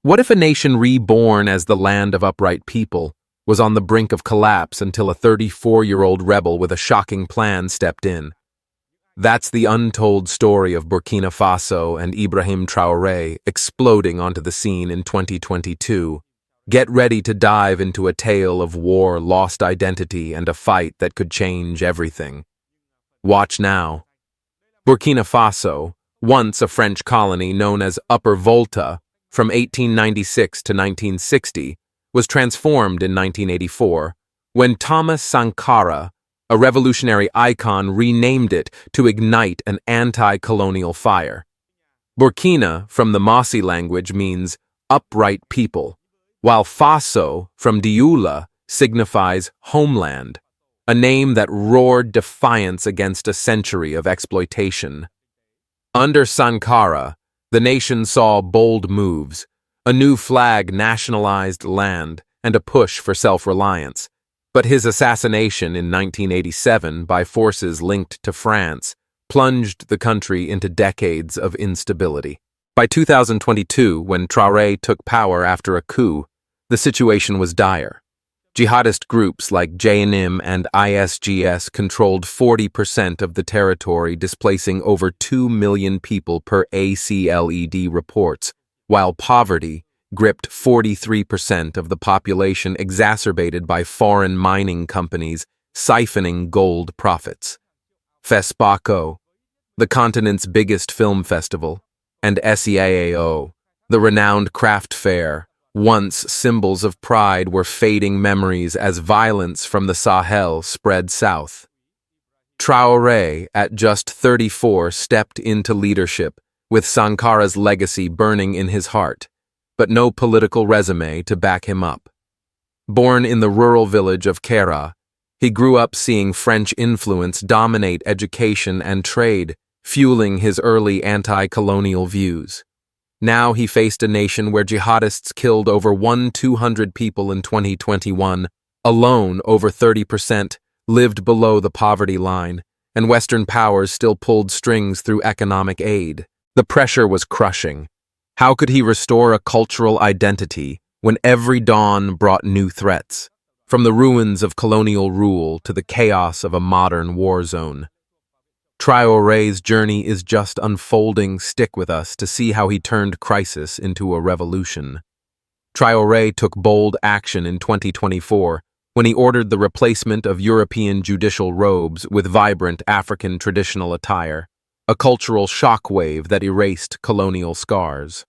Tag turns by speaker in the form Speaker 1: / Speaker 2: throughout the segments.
Speaker 1: What if a nation reborn as the land of upright people was on the brink of collapse until a 34-year-old rebel with a shocking plan stepped in? That's the untold story of Burkina Faso and Ibrahim Traoré exploding onto the scene in 2022. Get ready to dive into a tale of war, lost identity, and a fight that could change everything. Watch now. Burkina Faso, once a French colony known as Upper Volta, from 1896 to 1960, was transformed in 1984 when Thomas Sankara, a revolutionary icon, renamed it to ignite an anti-colonial fire. Burkina, from the Mossi language, means upright people, while Faso, from Dioula, signifies homeland, a name that roared defiance against a century of exploitation. Under Sankara, the nation saw bold moves, a new flag, nationalized land, and a push for self-reliance. But his assassination in 1987 by forces linked to France plunged the country into decades of instability. By 2022, when Traoré took power after a coup, the situation was dire. Jihadist groups like JNM and ISGS controlled 40% of the territory, displacing over 2 million people per ACLED reports, while poverty gripped 43% of the population, exacerbated by foreign mining companies siphoning gold profits. FESPACO, the continent's biggest film festival, and SEAAO, the renowned craft fair, once symbols of pride, were fading memories as violence from the Sahel spread south. Traoré, at just 34, stepped into leadership, with Sankara's legacy burning in his heart, but no political resume to back him up. Born in the rural village of Kera, he grew up seeing French influence dominate education and trade, fueling his early anti-colonial views. Now he faced a nation where jihadists killed over 200 people in 2021, alone over 30% lived below the poverty line, and Western powers still pulled strings through economic aid. The pressure was crushing. How could he restore a cultural identity when every dawn brought new threats, from the ruins of colonial rule to the chaos of a modern war zone? Traoré's journey is just unfolding. Stick with us to see how he turned crisis into a revolution. Traoré took bold action in 2024 when he ordered the replacement of European judicial robes with vibrant African traditional attire, a cultural shockwave that erased colonial scars.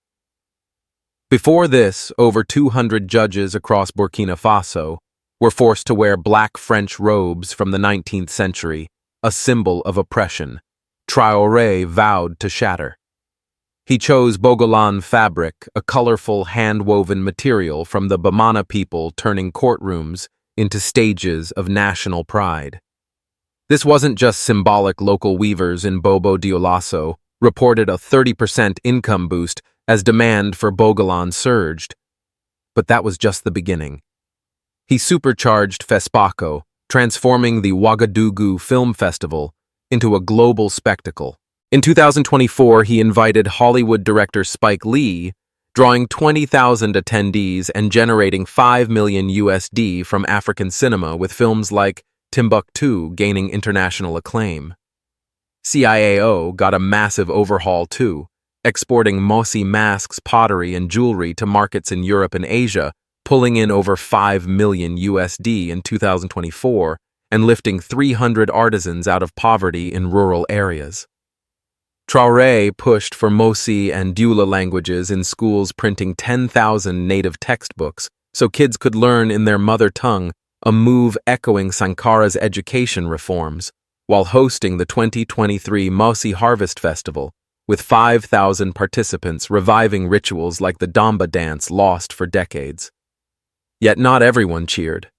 Speaker 1: Before this, over 200 judges across Burkina Faso were forced to wear black French robes from the 19th century, a symbol of oppression. Traoré vowed to shatter. He chose Bogolan fabric, a colorful hand-woven material from the Bamana people, turning courtrooms into stages of national pride. This wasn't just symbolic. Local weavers in Bobo Dioulasso reported a 30% income boost as demand for Bogolan surged. But that was just the beginning. He supercharged FESPACO, transforming the Ouagadougou Film Festival into a global spectacle. In 2024, he invited Hollywood director Spike Lee, drawing 20,000 attendees and generating $5 million USD from African cinema, with films like Timbuktu gaining international acclaim. CIAO got a massive overhaul too, exporting Mossi masks, pottery, and jewelry to markets in Europe and Asia, pulling in over $5 million USD in 2024 and lifting 300 artisans out of poverty in rural areas. Traoré pushed for Mossi and Dioula languages in schools, printing 10,000 native textbooks so kids could learn in their mother tongue, a move echoing Sankara's education reforms, while hosting the 2023 Mossi Harvest Festival, with 5,000 participants reviving rituals like the Damba dance lost for decades. Yet not everyone cheered.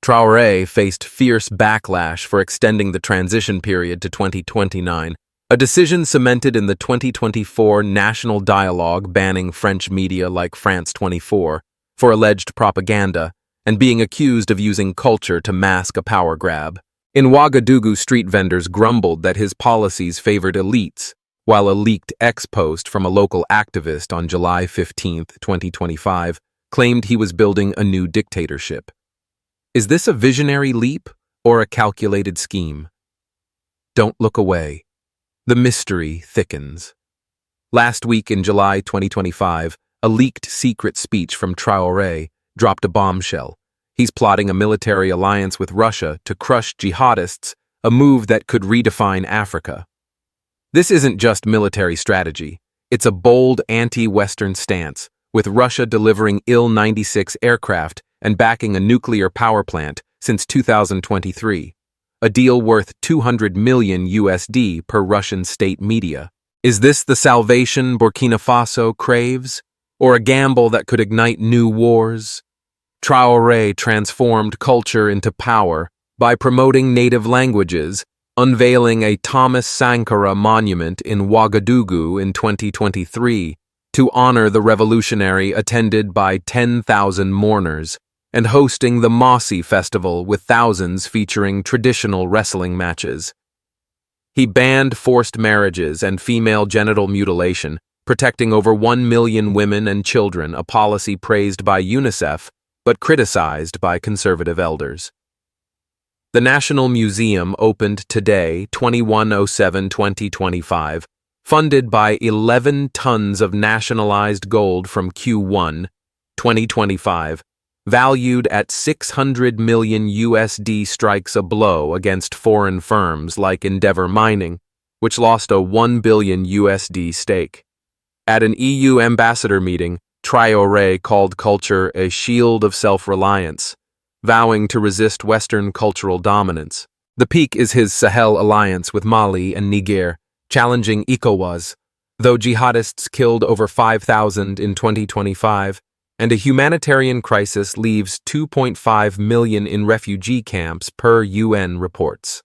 Speaker 1: Traoré faced fierce backlash for extending the transition period to 2029, a decision cemented in the 2024 national dialogue banning French media like France 24 for alleged propaganda and being accused of using culture to mask a power grab. In Ouagadougou, street vendors grumbled that his policies favored elites, while a leaked X post from a local activist on July 15, 2025, claimed he was building a new dictatorship. Is this a visionary leap or a calculated scheme? Don't look away. The mystery thickens. Last week in July 2025, a leaked secret speech from Traoré dropped a bombshell. He's plotting a military alliance with Russia to crush jihadists, a move that could redefine Africa. This isn't just military strategy. It's a bold anti-Western stance, with Russia delivering Il-96 aircraft and backing a nuclear power plant since 2023, a deal worth $200 million per Russian state media. Is this the salvation Burkina Faso craves, or a gamble that could ignite new wars? Traoré transformed culture into power by promoting native languages, unveiling a Thomas Sankara monument in Ouagadougou in 2023 to honor the revolutionary, attended by 10,000 mourners, and hosting the Mossy Festival with thousands featuring traditional wrestling matches. He banned forced marriages and female genital mutilation, protecting over 1 million women and children, a policy praised by UNICEF but criticized by conservative elders. The National Museum opened today, 21/07/2025, funded by 11 tons of nationalized gold from Q1 2025, valued at $600 million, strikes a blow against foreign firms like Endeavour Mining, which lost a $1 billion stake. At an EU ambassador meeting, Traoré called culture a shield of self-reliance, vowing to resist Western cultural dominance. The peak is his Sahel alliance with Mali and Niger, challenging ECOWAS, though jihadists killed over 5,000 in 2025, and a humanitarian crisis leaves 2.5 million in refugee camps per UN reports.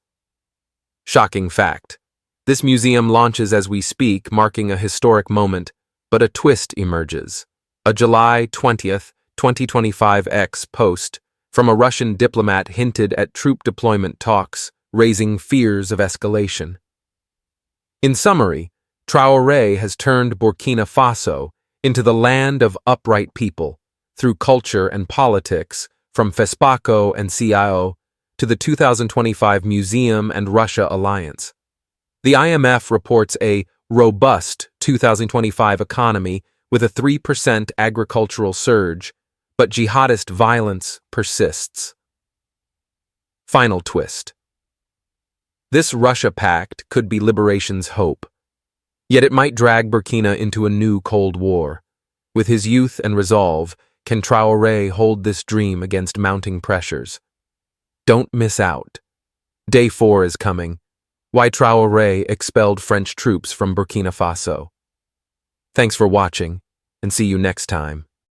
Speaker 1: Shocking fact. This museum launches as we speak, marking a historic moment, but a twist emerges. A July 20th, 2025 X post from a Russian diplomat hinted at troop deployment talks, raising fears of escalation. In summary, Traoré has turned Burkina Faso into the land of upright people through culture and politics, from FESPACO and CIO to the 2025 Museum and Russia alliance. The IMF reports a robust 2025 economy with a 3% agricultural surge, but jihadist violence persists. Final twist. This Russia pact could be liberation's hope, yet it might drag Burkina into a new Cold War. With his youth and resolve, can Traoré hold this dream against mounting pressures? Don't miss out. Day 4 is coming. Why Traoré expelled French troops from Burkina Faso. Thanks for watching, and see you next time.